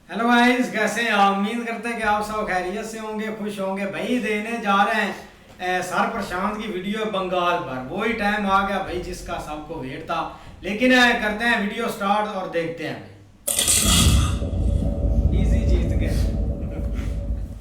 Hello guys, कैसे हैं आप? उम्मीद करते हैं कि आप सब खैरियत से होंगे, खुश होंगे। भाई देने जा रहे हैं सर प्रशांत की वीडियो बंगाल पर। वही टाइम आ गया भाई जिसका सबको वेट था। लेकिन करते हैं वीडियो स्टार्ट और देखते हैं भाई। इजी जीत गए।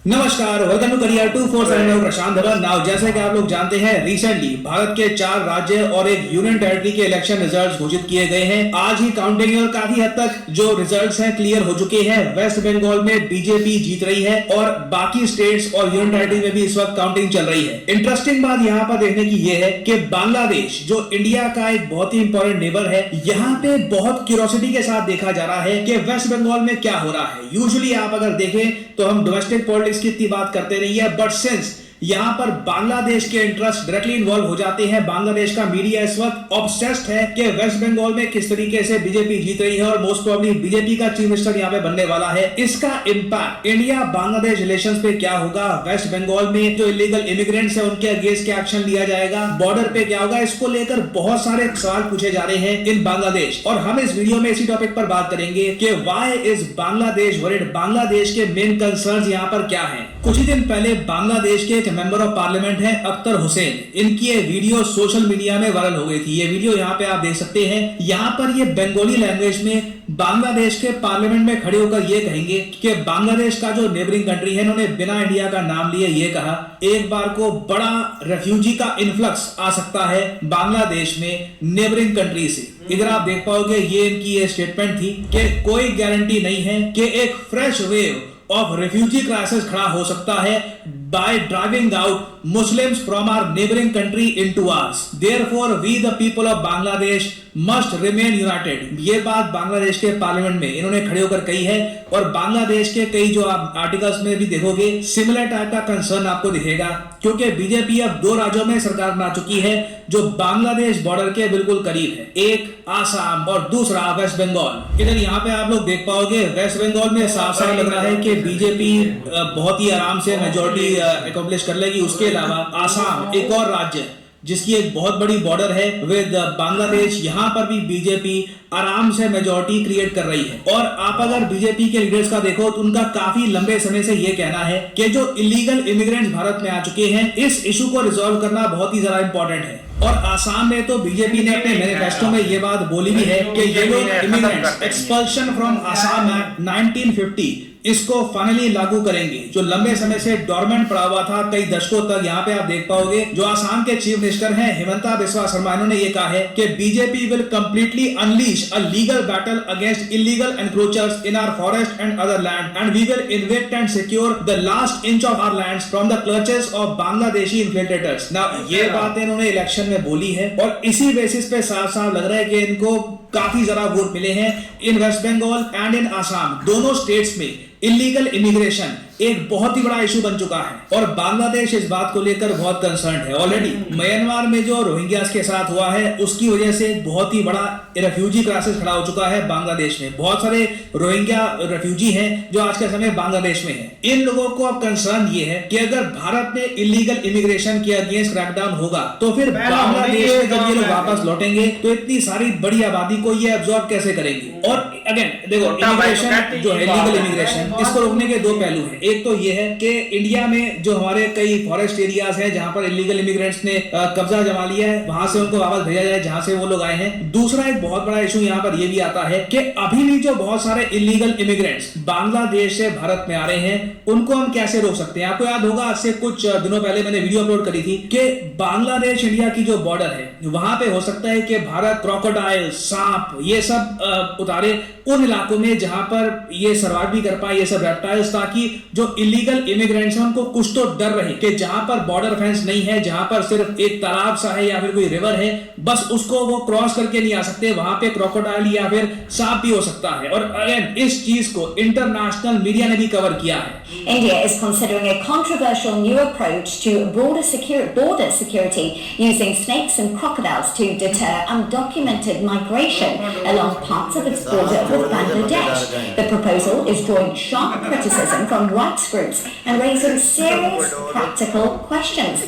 नमस्कार, welcome to career 247 Prashant Dhawan. Now जैसे कि आप लोग जानते हैं, रिसेंटली भारत के 4 राज्य और एक यूनियन टेरिटरी के इलेक्शन रिजल्ट्स घोषित किए गए हैं। आज ही काउंटिंग और काफी हद तक जो रिजल्ट्स हैं क्लियर हो चुके हैं। वेस्ट बंगाल में बीजेपी जीत रही है और बाकी स्टेट्स और यूनियन टेरिटरी में भी इस वक्त काउंटिंग चल रही है। इंटरेस्टिंग बात यहाँ पर देखने की ये है कि बांग्लादेश जो इंडिया का एक बहुत ही इंपॉर्टेंट नेबर है, यहाँ पे बहुत क्यूरियोसिटी के साथ देखा जा रहा है कि वेस्ट बंगाल में क्या हो रहा है। यूजुअली आप अगर देखें तो हम डोमेस्टिक पॉलिटिक्स की इतनी बात करते नहीं है, बट सिंस यहां पर बांग्लादेश के इंटरेस्ट डायरेक्टली इन्वॉल्व हो जाते हैं, बांग्लादेश का मीडिया इस वक्त ऑब्सेस्ड है कि वेस्ट बंगाल में किस तरीके से बीजेपी जीत रही है और मोस्ट प्रोबेबली बीजेपी का चीफ मिनिस्टर यहां पे बनने वाला है। इसका इंपैक्ट इंडिया बांग्लादेश रिलेशंस पे क्या होगा, वेस्ट बंगाल में जो इलीगल इमिग्रेंट्स है उनके अगेंस्ट क्या एक्शन लिया जाएगा, बॉर्डर पे क्या होगा, इसको लेकर बहुत सारे सवाल पूछे जा रहे हैं इन बांग्लादेश। और हम इस वीडियो में इसी टॉपिक पर बात करेंगे कि why is Bangladesh worried, Bangladesh के मेन कंसर्न्स यहां पर क्या हैं। कुछ ही दिन पहले बांग्लादेश के एक मेंबर ऑफ पार्लियामेंट है अख्तर हुसैन, इनकी ये वीडियो सोशल मीडिया में वायरल हो गई थी। ये वीडियो यहाँ पे आप देख सकते हैं। यहाँ पर ये बंगाली लैंग्वेज में बांग्लादेश के पार्लियामेंट में खड़े होकर ये कहेंगे कि बांग्लादेश का जो नेबरिंग कंट्री है, इन्होंने बिना इंडिया का नाम लिए ये कहा एक बार को बड़ा रेफ्यूजी का इन्फ्लक्स आ सकता है बांग्लादेश में नेबरिंग कंट्री से। इधर आप देख पाओगे ये इनकी ये स्टेटमेंट थी कि कोई गारंटी नहीं है कि एक fresh wave of refugee crisis खड़ा हो सकता है by driving out Muslims from our neighboring country into ours. Therefore, we the people of Bangladesh must remain united. ये बात बांग्लादेश के पार्लियामेंट में इन्होंने खड़े होकर कही है और बांग्लादेश के कई जो आप आर्टिकल्स में भी देखोगे सिमिलर टाइप का कंसर्न आपको दिखेगा, क्योंकि बीजेपी अब 2 राज्यों में सरकार बना चुकी है जो बांग्लादेश बॉर्डर के बिल्कुल करीब है, एक आसाम और दूसरा वेस्ट बंगाल। इधर यहाँ पे आप लोग देख पाओगे वेस्ट बंगाल में साफ साफ लग रहा है कि बीजेपी बहुत ही आराम से मेजोरिटी अकम्प्लिश कर लेगी। उसके अलावा आसाम एक और राज्य जिसकी एक बहुत बड़ी बॉर्डर है विद बांग्लादेश, यहाँ पर भी बीजेपी आराम से मेजॉरिटी क्रिएट कर रही है। और आप अगर बीजेपी के लीडर्स का देखो तो उनका काफी लंबे समय से ये कहना है कि जो इलीगल इमिग्रेंट्स भारत में आ चुके हैं, इस इशू को रिजॉल्व करना बहुत ही ज्यादा इंपॉर्टेंट है। और आसाम में तो बीजेपी ने अपने मैनिफेस्टो में ये बात बोली भी है कि ये लोग immigrants expulsion from Assam act 1950 इसको फाइनली लागू करेंगे, जो लंबे समय से डोरमेंट पड़ा हुआ था कई दशकों तक। यहाँ पे आप देख पाओगे जो आसाम के चीफ मिनिस्टर हैं हिमंता बिस्वा शर्मा, इन्होंने ये कहा है कि BJP will completely unleash a legal battle against illegal encroachers in our forest and other land and we will evict and secure the last inch of our lands from the clutches of Bangladeshi infiltrators. Now ये बातें इन्होंने election में बोली है और इसी basis पे साफ साफ लग रहा है कि इनको काफी ज्यादा वोट मिले हैं in West Bengal and in Assam. दोनों स्टेट्स में इलीगल इमिग्रेशन एक बहुत ही बड़ा इशू बन चुका है और बांग्लादेश इस बात को लेकर बहुत कंसर्न है। ऑलरेडी म्यांमार में जो रोहिंग्यास के साथ हुआ है उसकी वजह से बहुत ही बड़ा रेफ्यूजी क्राइसिस खड़ा हो चुका है बांग्लादेश में। बहुत सारे रोहिंग्या रेफ्यूजी हैं जो आज के समय बांग्लादेश में हैं। इन लोगों को अब कंसर्न ये है कि अगर भारत में इलीगल इमिग्रेशन के अगेंस्ट क्रैकडाउन होगा तो फिर बांग्लादेश में जब ये लोग वापस लौटेंगे तो इतनी सारी बड़ी आबादी को ये एब्जॉर्ब कैसे करेंगे। और अगेन देखो, इमिग्रेशन जो है इलीगल इमिग्रेशन, इसको रोकने के 2 पहलू हैं। एक तो ये है कि इंडिया में जो हमारे कई फॉरेस्ट एरियाज हैं जहां पर इलीगल इमिग्रेंट्स ने कब्जा जमा लिया है, वहां से उनको वापस भेजा जाए जहां से वो लोग आए हैं। दूसरा एक बहुत बड़ा इशू यहां पर ये भी आता है कि अभी भी जो बहुत सारे इलीगल इमिग्रेंट्स बांग्लादेश से भारत में आ रहे हैं उनको हम कैसे रोक सकते हैं। आपको याद होगा आज से कुछ दिनों पहले मैंने वीडियो अपलोड करी थी कि बांग्लादेश इंडिया की जो बॉर्डर है वहां पे हो सकता है कि भारत क्रोकोडाइल, सांप ये सब उतारे उन इलाकों में जहां पर ये सर्वाइव भी कर पाए ये सब रेप्टाइल्स, ताकि जो इलीगल इमिग्रेंट्स हैं उनको कुछ तो डर रहे कि जहां पर बॉर्डर फेंस नहीं है, जहां पर सिर्फ एक तालाब सा है या फिर कोई रिवर है, बस उसको वो क्रॉस करके नहीं आ सकते, वहां पे क्रोकोडाइल या फिर सांप भी हो सकता है। और अगेन इस चीज को इंटरनेशनल मीडिया ने भी कवर किया है। India is considering a controversial new approach to border security using snakes and crocodiles to deter undocumented migration along parts of its border with Bangladesh. The proposal is drawing sharp criticism from rights groups and raising serious practical questions.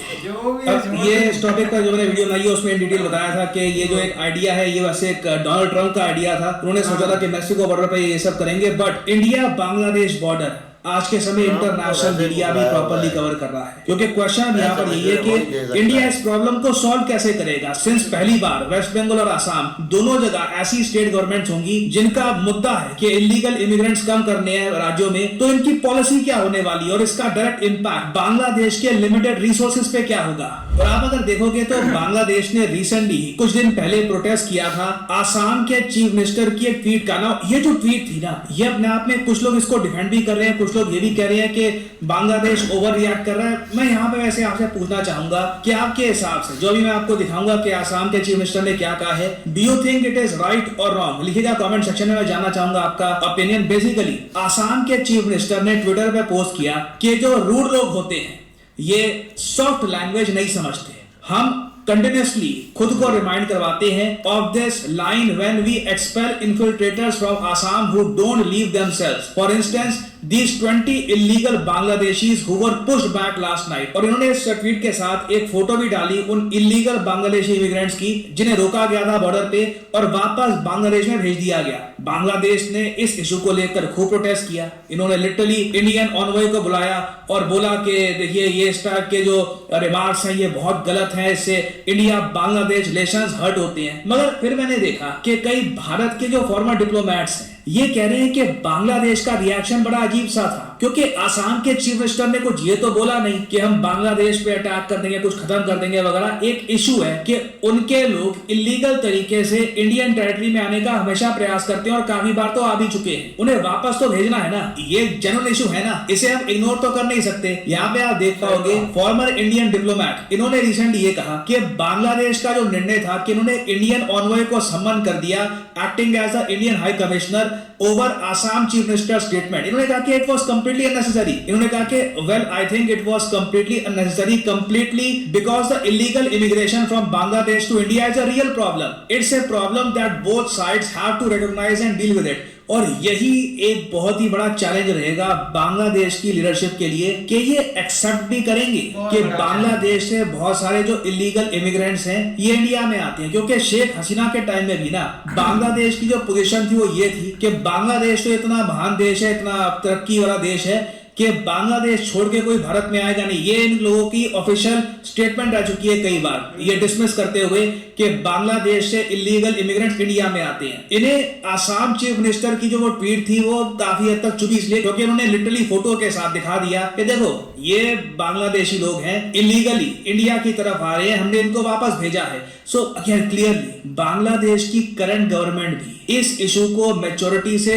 अब ये इस topic पर जो मैंने video बनाई है उसमें in detail बताया था कि ये जो एक आइडिया है ये वैसे एक डोनाल्ड ट्रंप का आइडिया था। उन्होंने सोचा था कि मैक्सिको बॉर्डर पे ये सब करेंगे, बट इंडिया बांग्लादेश बॉर्डर आज के समय इंटरनेशनल मीडिया भी प्रॉपर्ली कवर कर रहा है, क्योंकि क्वेश्चन यहाँ पर यही है कि इंडिया इस प्रॉब्लम को सॉल्व कैसे करेगा। सिंस पहली बार वेस्ट बंगाल और आसाम दोनों जगह ऐसी स्टेट गवर्नमेंट्स होंगी जिनका मुद्दा है कि इलीगल इमिग्रेंट्स कम करने हैं राज्यों में, तो इनकी पॉलिसी क्या होने वाली है और इसका डायरेक्ट इम्पैक्ट बांग्लादेश के लिमिटेड रिसोर्सेज पे क्या होगा। और आप अगर देखोगे तो बांग्लादेश ने रिसेंटली कुछ दिन पहले प्रोटेस्ट किया था आसाम के चीफ मिनिस्टर की एक ट्वीट का। ना ये जो ट्वीट थी ना, ये अपने आप में कुछ लोग इसको डिफेंड भी कर रहे हैं, कुछ लोग ये भी कह रहे हैं कि बांग्लादेश ओवर रिएक्ट कर रहा है। मैं यहाँ पे वैसे आपसे पूछना चाहूंगा कि आपके हिसाब से जो भी मैं आपको दिखाऊंगा कि आसाम के चीफ मिनिस्टर ने क्या कहा है, do you think it is right और रॉन्ग, लिखिएगा कमेंट सेक्शन में। मैं जानना चाहूंगा आपका ओपिनियन। बेसिकली आसाम के चीफ मिनिस्टर ने ट्विटर पे पोस्ट किया कि जो रूड लोग होते हैं ये सॉफ्ट लैंग्वेज नहीं समझते। हम कंटिन्यूअसली खुद को रिमाइंड करवाते हैं of this line when we expel infiltrators from Assam who don't leave themselves. For instance these 20 illegal Bangladeshis who were pushed back last night। और इन्होंने इस ट्वीट के साथ एक फोटो भी डाली उन इलीगल बांग्लादेशी इमिग्रेंट्स की जिन्हें रोका गया था बॉर्डर पे और वापस बांग्लादेश में भेज दिया गया। बांग्लादेश ने इस इशू को लेकर खूब प्रोटेस्ट किया। इन्होंने लिटरली इंडियन ऑनवॉय को बुलाया और बोला कि देखिए ये इस तरह के जो रिमार्क्स हैं ये बहुत गलत हैं, इससे इंडिया बांग्लादेश रिलेशंस हर्ट होते हैं। मगर फिर मैंने देखा कि कई भारत के जो फॉर्मर डिप्लोमेट्स हैं ये कह रहे हैं कि बांग्लादेश का रिएक्शन बड़ा अजीब सा था, क्योंकि आसाम के चीफ मिनिस्टर ने कुछ ये तो बोला नहीं कि हम बांग्लादेश पे अटैक कर देंगे, कुछ खत्म कर देंगे वगैरह। एक इशू है कि उनके लोग इलीगल तरीके से इंडियन टेरिटरी में आने का हमेशा प्रयास करते हैं और काफी बार तो आ भी चुके हैं, उन्हें वापस तो भेजना है ना। ये जनरल इशू है ना, इसे हम इग्नोर तो कर नहीं सकते। यहाँ पे आप देख पाओगे फॉर्मर इंडियन डिप्लोमेट इन्होंने रिसेंटली ये कहा कि बांग्लादेश का जो निर्णय था कि इन्होंने इंडियन ऑनवॉय को सम्मन कर दिया acting as the Indian high commissioner over Assam chief minister statement. इन्होंने कहा कि इट वाज कंप्लीटली अननेसेसरी। इन्होंने कहा कि well I think it was completely unnecessary completely because the illegal immigration from Bangladesh to India is a real problem. It's a problem that both sides have to recognise and deal with it. और यही एक बहुत ही बड़ा challenge रहेगा बांग्लादेश की leadership के लिए कि ये एक्सेप्ट भी करेंगे कि बांग्लादेश से बहुत सारे जो इलीगल इमिग्रेंट्स हैं ये इंडिया में आते हैं। क्योंकि शेख हसीना के टाइम में भी ना बांग्लादेश की जो पोजीशन थी वो ये थी कि बांग्लादेश तो इतना महान देश है, इतना तरक्की वाला देश है कि बांग्लादेश छोड़ के कोई भारत में आएगा नहीं। ये इन लोगों की ऑफिशियल स्टेटमेंट आ चुकी है कई बार, ये डिसमिस करते हुए कि बांग्लादेश से इलीगल इमिग्रेंट्स इंडिया में आते हैं। इन्हें आसाम चीफ मिनिस्टर की जो वो ट्वीट थी वो काफी हद तक चुभी, इसलिए क्योंकि उन्होंने लिटरली फोटो के साथ दिखा दिया कि देखो ये बांग्लादेशी लोग हैं इलीगली इंडिया की तरफ आ रहे हैं, हमने इनको वापस भेजा है। सो अगेन क्लियरली बांग्लादेश की करंट गवर्नमेंट भी इस इशू को मैच्योरिटी से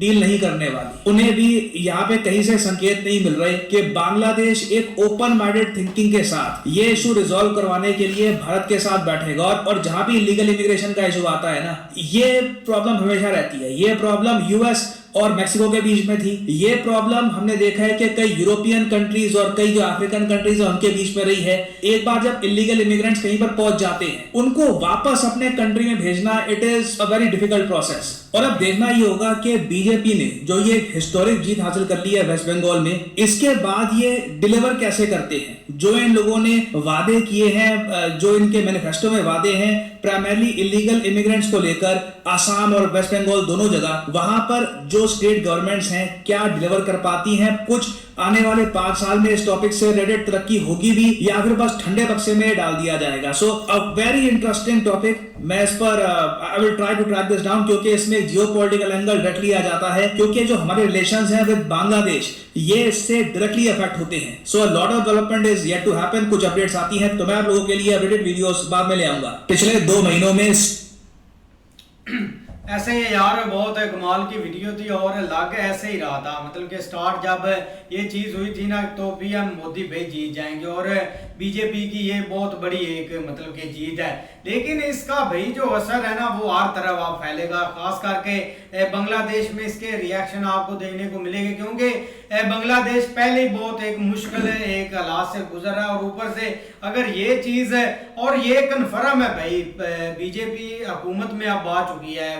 डील नहीं करने वाली। उन्हें भी यहाँ पे कहीं से संकेत नहीं मिल रहे कि बांग्लादेश एक ओपन माइंडेड थिंकिंग के साथ ये इशू रिजॉल्व करवाने के लिए भारत के साथ बैठेगा। और जहां भी इलीगल इमिग्रेशन का इशू आता है ना, ये प्रॉब्लम हमेशा रहती है। ये प्रॉब्लम यूएस और मैक्सिको के बीच में थी। ये प्रॉब्लम हमने देखा है कि कई यूरोपियन कंट्रीज और कई जो अफ्रीकन कंट्रीज है उनके बीच में रही है। एक बार जब इलीगल इमिग्रेंट्स कहीं पर पहुंच जाते हैं उनको वापस अपने कंट्री में भेजना it is a very difficult process. और अब देखना ये होगा कि बीजेपी ने जो ये हिस्टोरिक जीत हासिल कर ली है वेस्ट बंगाल में, इसके बाद ये डिलीवर कैसे करते हैं। जो इन लोगों ने वादे किए हैं, जो इनके मैनिफेस्टो में वादे हैं प्राइमरली इलीगल इमिग्रेंट्स को लेकर आसाम और वेस्ट बंगाल दोनों जगह, वहां पर जो स्टेट गवर्नमेंट्स हैं क्या डिलीवर कर पाती हैं। कुछ आने वाले 5 साल में इस टॉपिक से रिलेटेड तरक्की होगी भी या फिर बस ठंडे बक्से में डाल दिया जाएगा। So a very interesting topic. मैं इस पर I will try to track this down, क्योंकि इसमें जियोपॉलिटिकल एंगल डायरेक्टली आ जाता है, क्योंकि जो हमारे रिलेशंस हैं विद बांग्लादेश ये इससे डायरेक्टली अफेक्ट होते हैं। So a lot of development is yet to happen. कुछ अपडेट्स आती हैं तो मैं आप लोगों के लिए अपडेटेड वीडियोस बाद में ले आऊंगा। पिछले 2 महीनों में ऐसे ही यार बहुत कमाल की वीडियो थी और लग ऐसे ही रहा था, मतलब कि स्टार्ट जब ये चीज़ हुई थी ना तो पीएम मोदी भाई जीत जाएंगे और बीजेपी की ये बहुत बड़ी एक मतलब कि जीत है। लेकिन इसका भाई जो असर है ना वो हर तरफ आप फैलेगा, खास करके बांग्लादेश में इसके रिएक्शन आपको देखने को मिलेंगे, क्योंकि बांग्लादेश पहले ही बहुत एक मुश्किल एक हालात से गुजर रहा है, और ऊपर से अगर ये चीज़ है और ये कन्फर्म है भाई बीजेपी हुकूमत में अब आ चुकी है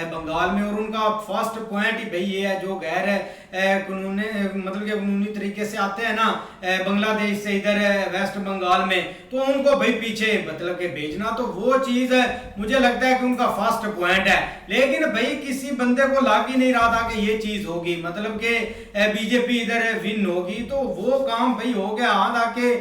बंगाल में, और उनका फर्स्ट पॉइंट ही भाई ये है जो गैर कानूनी मतलब कि कानूनी तरीके से आते हैं ना बांग्लादेश से इधर वेस्ट बंगाल में, तो उनको भाई पीछे मतलब के भेजना, तो वो चीज़ मुझे लगता है कि उनका फर्स्ट पॉइंट है। लेकिन भाई किसी बंदे को लग ही नहीं रहा था कि ये चीज़ होगी, मतलब कि बीजेपी इधर विन होगी, तो वो काम भाई हो गया। हाँ आके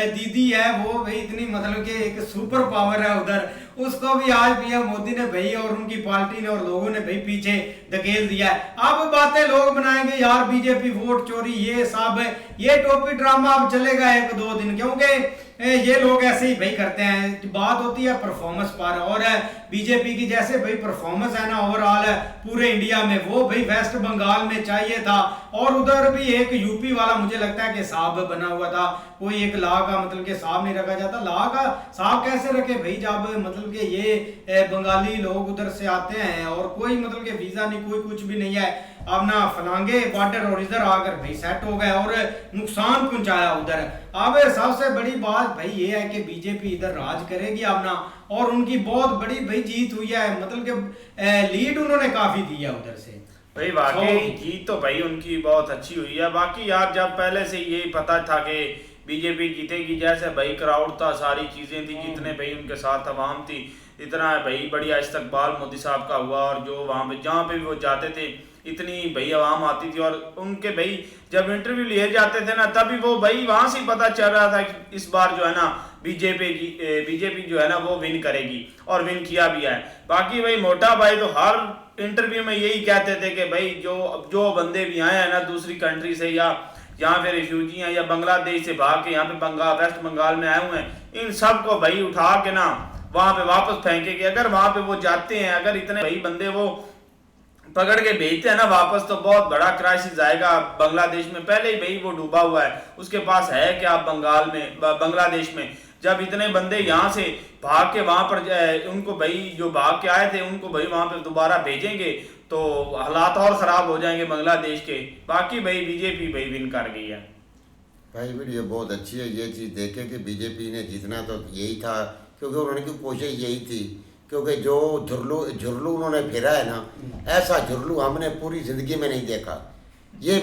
दीदी है वो भाई इतनी मतलब कि एक सुपर पावर है उधर, उसको भी आज पीएम मोदी ने भाई और उनकी पार्टी ने और लोगों ने भाई पीछे धकेल दिया है। अब बातें लोग बनाएंगे यार बीजेपी वोट चोरी ये सब, ये टोपी ड्रामा अब चलेगा 1-2 दिन, क्योंकि ये लोग ऐसे ही भाई करते हैं। बात होती है परफॉर्मेंस पर, और बीजेपी की जैसे भाई परफॉर्मेंस है ना ओवरऑल पूरे इंडिया में, वो भाई वेस्ट बंगाल में चाहिए था, और उधर भी एक यूपी वाला मुझे लगता है कि साहब बना हुआ था, कोई एक ला का मतलब कि साहब नहीं रखा जाता। ला का साहब कैसे रखे भाई जब मतलब कि ये बंगाली लोग उधर से आते हैं और कोई मतलब कि वीजा नहीं, कोई कुछ भी नहीं है, अब ना फलांगे बॉर्डर और इधर आकर भाई सेट हो गए और नुकसान पहुंचाया उधर। अब सबसे बड़ी बात भाई ये है कि बीजेपी इधर राज करेगी अब ना, और उनकी बहुत बड़ी भाई जीत हुई है, मतलब कि लीड उन्होंने काफी दी है उधर से भाई। वाकई जीत तो भाई उनकी बहुत अच्छी हुई है। बाकी यार जब पहले से यही पता था कि बीजेपी जीतेगी, जैसे भाई क्राउड था, सारी चीजें थी, जितने भाई उनके साथ अवाम थी, इतना भाई बढ़िया इस्तकबाल मोदी साहब का हुआ, और जो वहाँ पे जहाँ पे भी वो जाते थे इतनी भाई आवाम आती थी, और उनके भाई जब इंटरव्यू लिए जाते थे ना तभी वो भाई वहां से पता चल रहा था कि इस बार जो है ना बीजेपी जो है ना वो विन करेगी, और विन किया भी है। बाकी भाई मोटा भाई तो हर इंटरव्यू में यही कहते थे कि भाई जो बंदे भी आए हैं ना दूसरी कंट्री से, या यहाँ पे रिफ्यूजी हैं या बांग्लादेश से भाग के यहाँ पे वेस्ट बंगाल में आए हुए हैं, इन सब को भाई उठा के ना वहां पे वापस फेंकेंगे। अगर वहां पे वो जाते हैं, अगर इतने भाई बंदे वो पकड़ के भेजते हैं ना वापस, तो बहुत बड़ा क्राइसिस आएगा बांग्लादेश में। पहले ही भाई वो डूबा हुआ है, उसके पास है क्या बांग्लादेश में जब इतने बंदे यहाँ से भाग के वहां पर उनको भाई जो भाग के आए थे उनको भाई वहां पे दोबारा भेजेंगे तो हालात और खराब हो जाएंगे बांग्लादेश के। बाकी भाई बीजेपी भाई विन कर गई है। भाई वीडियो बहुत अच्छी है, ये चीज़ देखे कि बीजेपी ने जीतना तो यही था, क्योंकि उन्होंने की कोशिश यही थी, क्योंकि जो झुरलू उन्होंने फेरा है ना, ऐसा झुरलू हमने पूरी ज़िंदगी में नहीं देखा। ये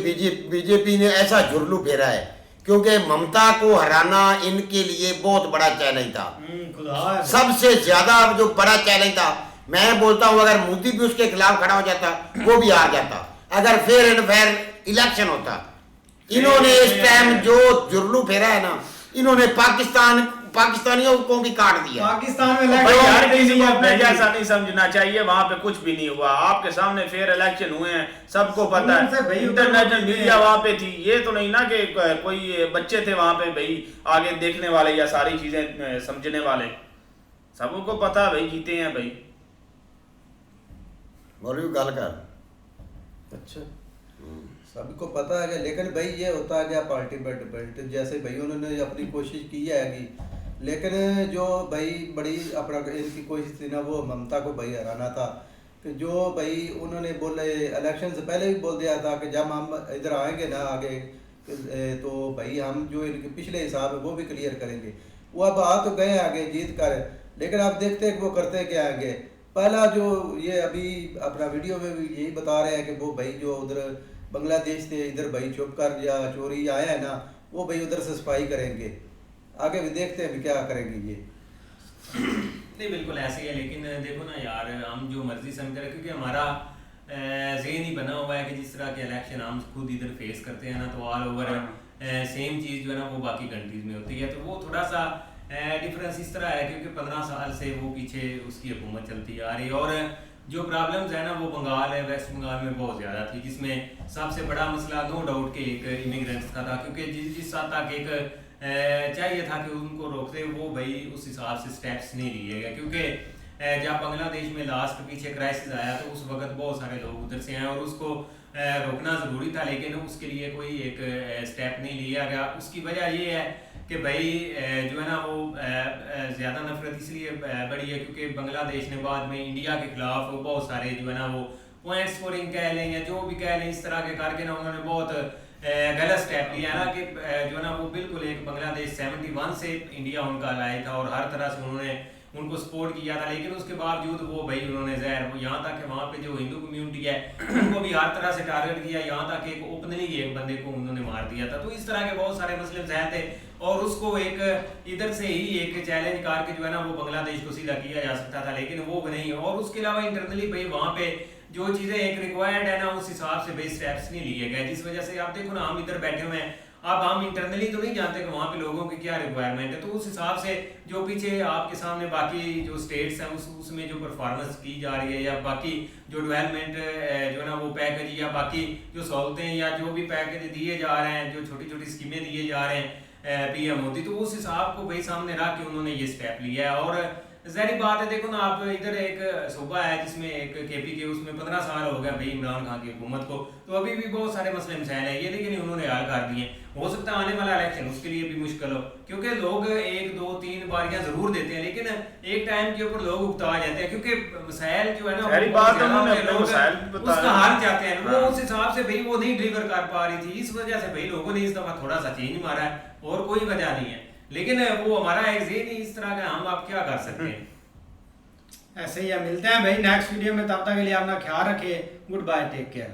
बीजेपी ने ऐसा झुरलू फेरा है, क्योंकि ममता को हराना इनके लिए बहुत बड़ा चैलेंज था, सबसे ज़्यादा जो बड़ा चैलेंज था। मैं बोलता हूँ अगर मोदी भी उसके खिलाफ खड़ा हो जाता वो भी हार जाता, अगर फेयर एंड फेयर इलेक्शन होता। इन्होंने इस टाइम जो जुर्लू फेरा है ना, इन्होंने पाकिस्तानियों को भी काट दिया। पाकिस्तान में यार किसी को ऐसा नहीं समझना चाहिए, वहां पे कुछ भी नहीं हुआ, आपके सामने फेयर इलेक्शन हुए हैं, सबको पता है, इंटरनेशनल मीडिया वहां पे थी। ये तो नहीं ना कि कोई बच्चे थे वहां पे भाई आगे देखने वाले या सारी चीजें समझने वाले, सबको पता है भाई जीते हैं भाई। मौलवी गल कर। अच्छा सबको पता है, लेकिन भाई ये होता है क्या पार्टी पर डिपेंड, जैसे भाई उन्होंने अपनी कोशिश की है कि, लेकिन जो भाई बड़ी अपना इनकी कोशिश थी ना वो ममता को भाई हराना था, कि जो भाई उन्होंने बोले इलेक्शन से पहले भी बोल दिया था कि जब हम इधर आएंगे ना आगे तो भाई हम जो इनके पिछले हिसाब है वो भी क्लियर करेंगे। वो अब आ तो गए आगे जीत कर, लेकिन आप देखते हैं कि वो करते क्या आगे। पहला जो ये अभी अपना वीडियो में भी यही बता रहे हैं कि वो भाई जो उधर बांग्लादेश से इधर भाई छुप कर या चोरी आया है ना, वो भाई उधर से सफाई करेंगे। आगे भी देखते हैं भी क्या करेंगे ये। नहीं बिल्कुल ऐसे ही है, लेकिन देखो ना यार हम जो मर्जी समझ करें, क्योंकि हमारा ज़हन ही बना हुआ है कि जिस तरह के इलेक्शन हम खुद इधर फेस करते हैं ना, तो ऑल ओवर सेम चीज़ जो है ना वो बाकी कंट्रीज में होती है। तो वो थोड़ा सा डिफरेंस इस तरह है क्योंकि 15 साल से वो पीछे उसकी हुकूमत चलती आ रही है, और जो प्रॉब्लम्स है ना वो बंगाल है, वेस्ट बंगाल में बहुत ज़्यादा थी, जिसमें सबसे बड़ा मसला नो डाउट के एक इमिग्रेंट्स का था, क्योंकि जिस हद तक एक चाहिए था कि उनको रोकते, वो भाई उस हिसाब से स्टेप्स नहीं लिए गए। क्योंकि जब बांग्लादेश में लास्ट पीछे क्राइसिस आया तो उस वक्त बहुत सारे लोग उधर से आए और उसको रोकना ज़रूरी था, लेकिन उसके लिए कोई एक स्टेप नहीं लिया गया। उसकी वजह ये है कि भाई जो है ना वो ज़्यादा नफरत इसलिए बढ़ी है क्योंकि बांग्लादेश ने बाद में इंडिया के खिलाफ बहुत सारे जो है ना वो पॉइंट स्कोरिंग कह लें या जो भी कह लें इस तरह के करके ना उन्होंने बहुत गलत स्टेप लिया ना कि जो है ना वो बिल्कुल एक बांग्लादेश 71 से इंडिया उनका लाया था और हर तरह से उन्होंने उनको सपोर्ट किया था, लेकिन उसके बावजूद वो भाई उन्होंने जहर यहाँ तक कि वहाँ पे जो हिंदू कम्युनिटी है उनको भी हर तरह से टारगेट किया, यहाँ तक एक ओपनली एक बंदे को उन्होंने मार दिया था। तो इस तरह के बहुत सारे मसले जहर थे और उसको एक इधर से ही एक चैलेंज करके जो है ना वो बांग्लादेश को सीधा किया जा सकता था, लेकिन वो नहीं। और उसके अलावा इंटरनली भाई वहाँ पे जो चीज़ें एक रिक्वायर्ड है ना उस हिसाब से भाई स्टेप्स नहीं लिए गए, जिस वजह से आप देखो ना हम इधर बैठे हुए हैं, अब हम इंटरनली तो नहीं जानते कि वहाँ पे लोगों की क्या रिक्वायरमेंट है, तो उस हिसाब से जो पीछे आपके सामने बाकी जो स्टेट्स हैं उसमें जो परफॉर्मेंस की जा रही है या बाकी जो डेवलपमेंट जो है ना वो पैकेज या बाकी जो सहूलतें या जो भी पैकेज दिए जा रहे हैं, जो छोटी छोटी स्कीमें दिए जा रहे हैं पीएम मोदी, तो उस हिसाब को भाई सामने रख के उन्होंने ये स्टेप लिया है। और ज़ाहिर बात है देखो ना आप इधर एक सूबा है जिसमें एक केपी के उसमें 15 साल हो गया भाई इमरान खान की हुकूमत को, तो अभी भी बहुत सारे मसले मसाइल हैं ये, लेकिन उन्होंने हल कर दिए। हो सकता है आने वाला इलेक्शन उसके लिए भी मुश्किल हो, क्योंकि लोग 1 2 3 बारियां जरूर देते हैं लेकिन एक टाइम के ऊपर लोग उकता जाते हैं, क्योंकि मसाइल जो है ना उसका हार जाते हैं, वो उस हिसाब से भाई वो नहीं डिलीवर कर पा रही थी, इस वजह से भाई लोगों ने इस दफा थोड़ा सा चेंज मारा है और कोई वजह नहीं है, लेकिन वो हमारा एक ज़हन ही इस तरह का, हम आप क्या कर सकते हैं। ऐसे ही मिलते हैं भाई नेक्स्ट वीडियो में, तब तक के लिए अपना ख्याल रखिए। Goodbye, take care.